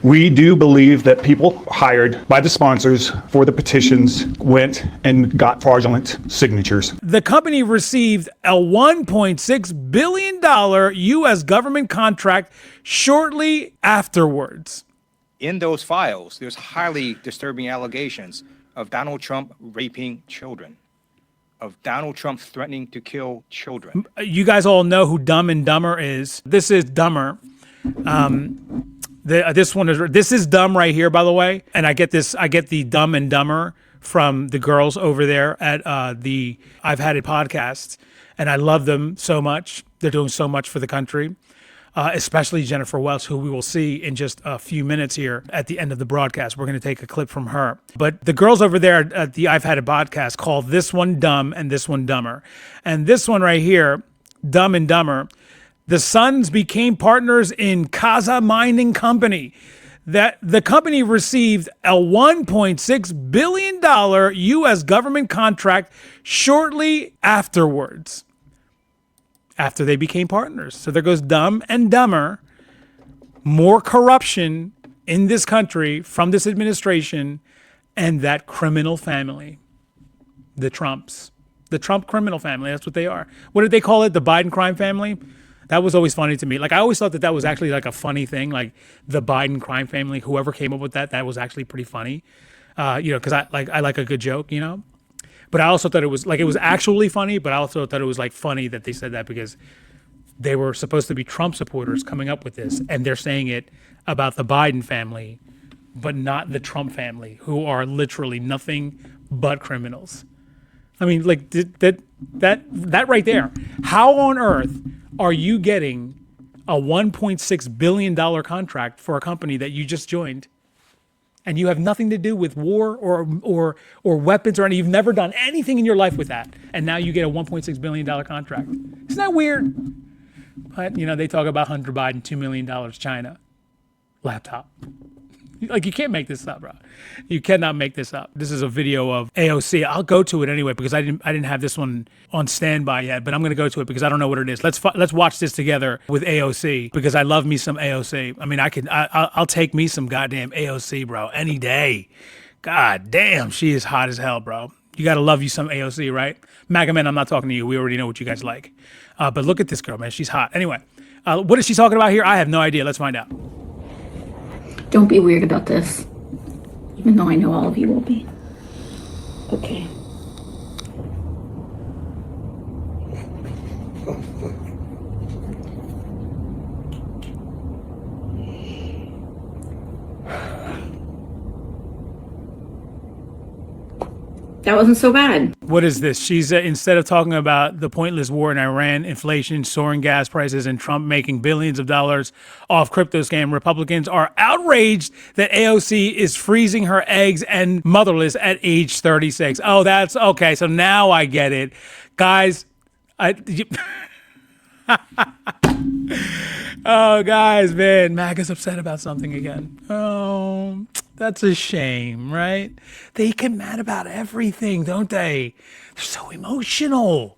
We do believe that people hired by the sponsors for the petitions went and got fraudulent signatures. The company received a $1.6 billion U.S. government contract shortly afterwards. In those files, there's highly disturbing allegations of Donald Trump raping children, of Donald Trump threatening to kill children. You guys all know who Dumb and Dumber is. This is Dumber. This is Dumb right here, by the way. And I get the Dumb and Dumber from the girls over there at the I've Had It podcast. And I love them so much. They're doing so much for the country. Especially Jennifer Welch, who we will see in just a few minutes here at the end of the broadcast. We're going to take a clip from her. But the girls over there at the I've Had It podcast call this one Dumb and this one Dumber. And this one right here, Dumb and Dumber, the sons became partners in Kaza Mining Company. That the company received a $1.6 billion U.S. government contract shortly afterwards. After they became partners. So there goes Dumb and Dumber. More corruption in this country from this administration and that criminal family. The Trumps. The Trump criminal family. That's what they are. What did they call it? The Biden crime family? That was always funny to me. Like, I always thought that was actually like a funny thing. Like the Biden crime family, whoever came up with that was actually pretty funny. Because I like a good joke, But I also thought it was actually funny, but I also thought it was like funny that they said that because they were supposed to be Trump supporters coming up with this. And they're saying it about the Biden family, but not the Trump family, who are literally nothing but criminals. I mean, like that right there. How on earth are you getting a $1.6 billion contract for a company that you just joined? And you have nothing to do with war or weapons or anything. You've never done anything in your life with that. And now you get a $1.6 billion contract. Isn't that weird? But, they talk about Hunter Biden, $2 million China laptop. Like, you can't make this up, bro. You cannot make this up. This is a video of AOC. I'll go to it anyway because I didn't have this one on standby yet, but I'm going to go to it because I don't know what it is. Let's watch this together with AOC because I love me some AOC. I mean, I'll take me some goddamn AOC, bro, any day. God damn, she is hot as hell, bro. You got to love you some AOC, right? MAGA men, I'm not talking to you. We already know what you guys like. But look at this girl, man. She's hot. Anyway, what is she talking about here? I have no idea. Let's find out. Don't be weird about this, even though I know all of you will be. Okay. That wasn't so bad. What is this? She's instead of talking about the pointless war in Iran, inflation, soaring gas prices, and Trump making billions of dollars off crypto scam, Republicans are outraged that AOC is freezing her eggs and motherless at age 36. Oh, that's okay. So now I get it. Guys, oh, guys, man, MAGA's upset about something again. Oh, that's a shame, right? They get mad about everything, don't they? They're so emotional.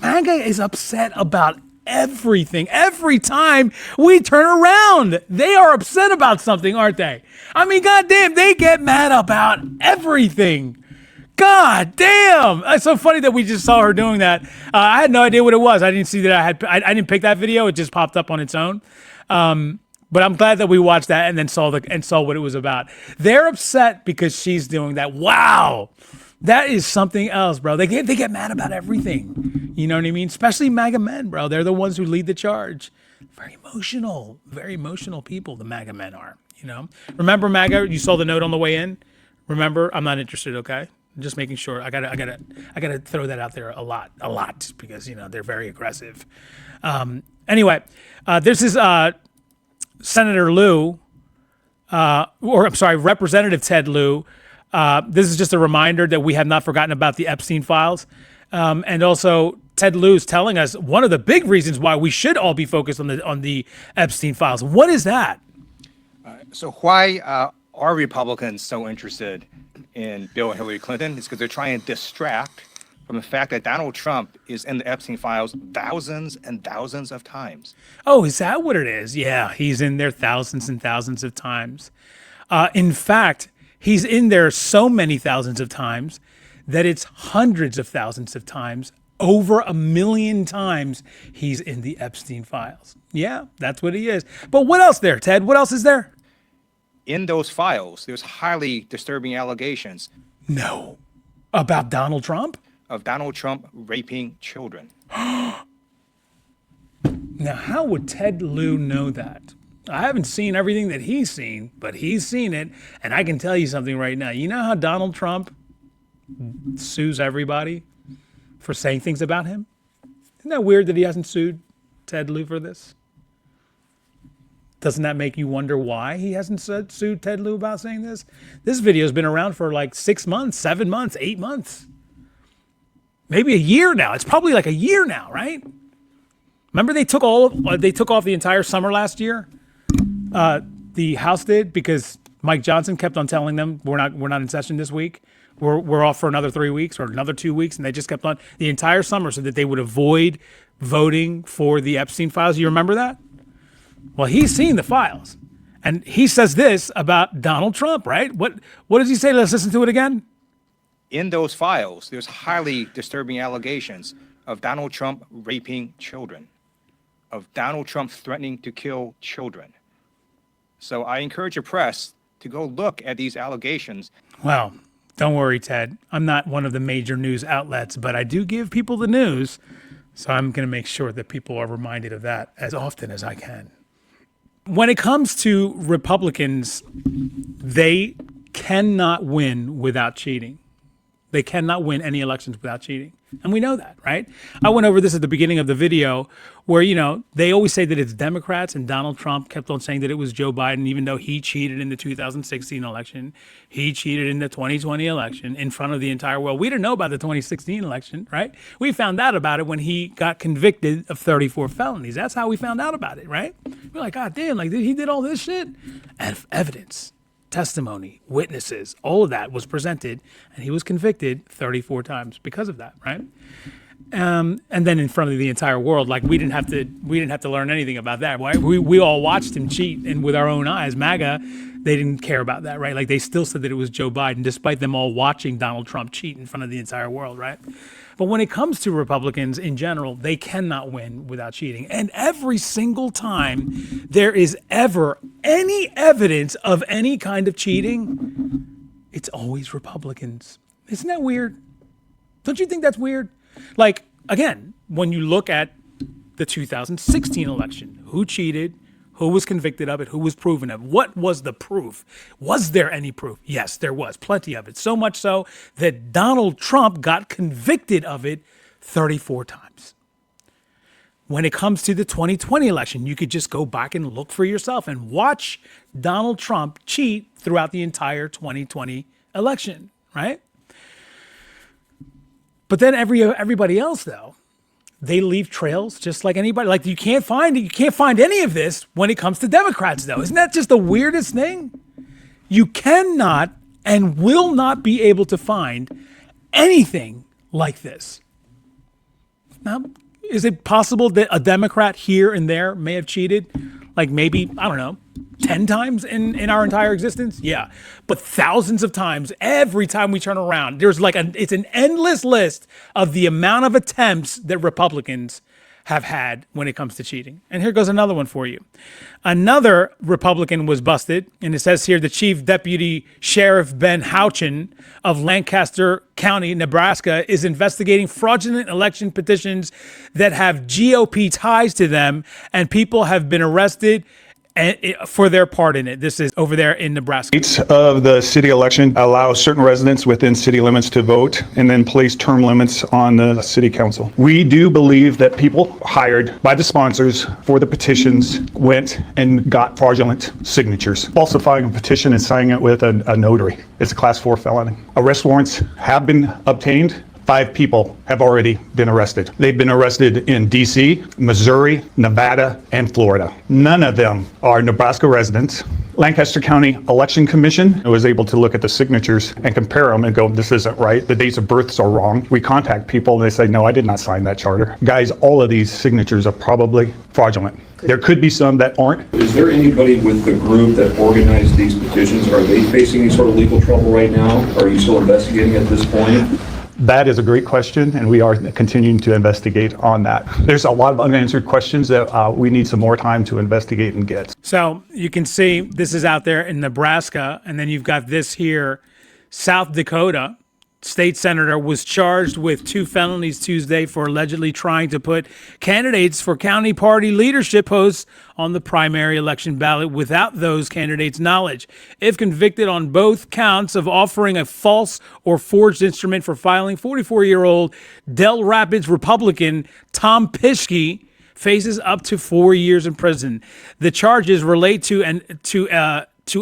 MAGA is upset about everything. Every time we turn around, they are upset about something, aren't they? I mean, goddamn, they get mad about everything. God damn. It's so funny that we just saw her doing that. I had no idea what it was. I didn't see that I didn't pick that video. It just popped up on its own. But I'm glad that we watched that and then saw what it was about. They're upset because she's doing that. Wow. That is something else, bro. They get mad about everything. You know what I mean? Especially MAGA men, bro. They're the ones who lead the charge. Very emotional people, the MAGA men are, Remember, MAGA, you saw the note on the way in? Remember, I'm not interested, okay? Just making sure. I gotta throw that out there a lot, because they're very aggressive. Anyway, this is Senator Lieu, Representative Ted Lieu. This is just a reminder that we have not forgotten about the Epstein files, and also Ted Lieu is telling us one of the big reasons why we should all be focused on the Epstein files. What is that? So why are Republicans so interested in Bill and Hillary Clinton? It's because they're trying to distract from the fact that Donald Trump is in the Epstein files thousands and thousands of times. Oh, is that what it is? Yeah, he's in there thousands and thousands of times. In fact, he's in there so many thousands of times that it's hundreds of thousands of times, over 1 million times he's in the Epstein files. Yeah, that's what he is. But what else there, Ted? What else is there? In those files, there's highly disturbing allegations No. About Donald Trump? of Donald Trump raping children. Now, how would Ted Lieu know that? I haven't seen everything that he's seen, but he's seen it. And I can tell you something right now. You know how Donald Trump sues everybody for saying things about him? Isn't that weird that he hasn't sued Ted Lieu for this? Doesn't that make you wonder why he hasn't sued Ted Lieu about saying this? This video has been around for like 6 months, 7 months, 8 months. Maybe a year now. It's probably like a year now, right? Remember they took off the entire summer last year? The House did, because Mike Johnson kept on telling them we're not in session this week. We're off for another 3 weeks or another 2 weeks, and they just kept on the entire summer so that they would avoid voting for the Epstein files. You remember that? Well, he's seen the files, and he says this about Donald Trump, right? What does he say? Let's listen to it again. In those files, there's highly disturbing allegations of Donald Trump raping children, of Donald Trump threatening to kill children. So I encourage your press to go look at these allegations. Well, don't worry, Ted. I'm not one of the major news outlets, but I do give people the news. So I'm going to make sure that people are reminded of that as often as I can. When it comes to Republicans, they cannot win without cheating. They cannot win any elections without cheating. And we know that, right? I went over this at the beginning of the video where, they always say that it's Democrats, and Donald Trump kept on saying that it was Joe Biden, even though he cheated in the 2016 election. He cheated in the 2020 election in front of the entire world. We didn't know about the 2016 election, right? We found out about it when he got convicted of 34 felonies. That's how we found out about it, right? We're like, God damn, like he did all this shit. And evidence, testimony, witnesses, all of that was presented, and he was convicted 34 times because of that, right? And then in front of the entire world, like we didn't have to learn anything about that. We all watched him cheat, and with our own eyes. MAGA, they didn't care about that, right? Like they still said that it was Joe Biden, despite them all watching Donald Trump cheat in front of the entire world, right? But when it comes to Republicans in general, they cannot win without cheating. And every single time there is ever any evidence of any kind of cheating, it's always Republicans. Isn't that weird? Don't you think that's weird? Like, again, when you look at the 2016 election, who cheated, who was convicted of it, who was proven of it, what was the proof? Was there any proof? Yes, there was plenty of it. So much so that Donald Trump got convicted of it 34 times. When it comes to the 2020 election, you could just go back and look for yourself and watch Donald Trump cheat throughout the entire 2020 election, right? But then everybody else, though, they leave trails just like anybody. Like you can't find any of this when it comes to Democrats, though. Isn't that just the weirdest thing? You cannot and will not be able to find anything like this. Now, is it possible that a Democrat here and there may have cheated? Like maybe, I don't know, 10 times in our entire existence? Yeah. But thousands of times, every time we turn around, it's an endless list of the amount of attempts that Republicans have had when it comes to cheating. And here goes another one for you. Another Republican was busted, and it says here the Chief Deputy Sheriff Ben Houchin of Lancaster County, Nebraska, is investigating fraudulent election petitions that have GOP ties to them, and people have been arrested for their part in it. This is over there in Nebraska. Dates of the city election allow certain residents within city limits to vote and then place term limits on the city council. We do believe that people hired by the sponsors for the petitions went and got fraudulent signatures, falsifying a petition and signing it with a notary. It's a class 4 felony. Arrest warrants have been obtained. 5 people have already been arrested. They've been arrested in D.C., Missouri, Nevada, and Florida. None of them are Nebraska residents. Lancaster County Election Commission was able to look at the signatures and compare them and go, this isn't right. The dates of births are wrong. We contact people and they say, no, I did not sign that charter. Guys, all of these signatures are probably fraudulent. There could be some that aren't. Is there anybody with the group that organized these petitions? Are they facing any sort of legal trouble right now? Are you still investigating at this point? That is a great question, and we are continuing to investigate on that. There's a lot of unanswered questions that we need some more time to investigate and get. So you can see this is out there in Nebraska, and then you've got this here, South Dakota. State senator was charged with 2 felonies Tuesday for allegedly trying to put candidates for county party leadership posts on the primary election ballot without those candidates' knowledge. If convicted on both counts of offering a false or forged instrument for filing, 44-year-old Del Rapids Republican Tom Pischke faces up to 4 years in prison. The charges relate to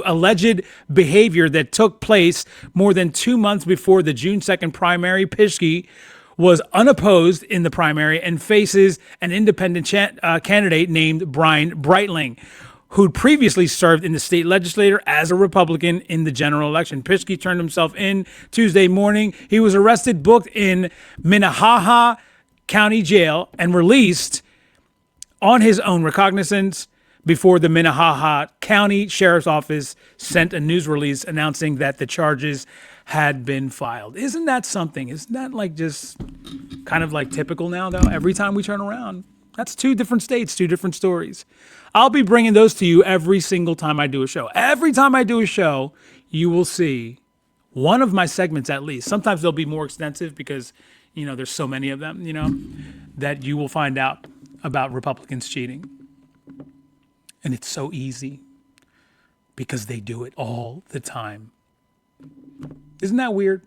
alleged behavior that took place more than 2 months before the June 2nd primary. Pischke was unopposed in the primary and faces an independent candidate named Brian Breitling, who'd previously served in the state legislature as a Republican in the general election. Pischke turned himself in Tuesday morning. He was arrested, booked in Minnehaha County Jail, and released on his own recognizance before the Minnehaha County Sheriff's Office sent a news release announcing that the charges had been filed. Isn't that something? Isn't that like just kind of like typical now, though? Every time we turn around, that's 2 different states, 2 different stories. I'll be bringing those to you every single time I do a show. Every time I do a show, you will see one of my segments at least. Sometimes they'll be more extensive because, there's so many of them, that you will find out about Republicans cheating. And it's so easy because they do it all the time. Isn't that weird?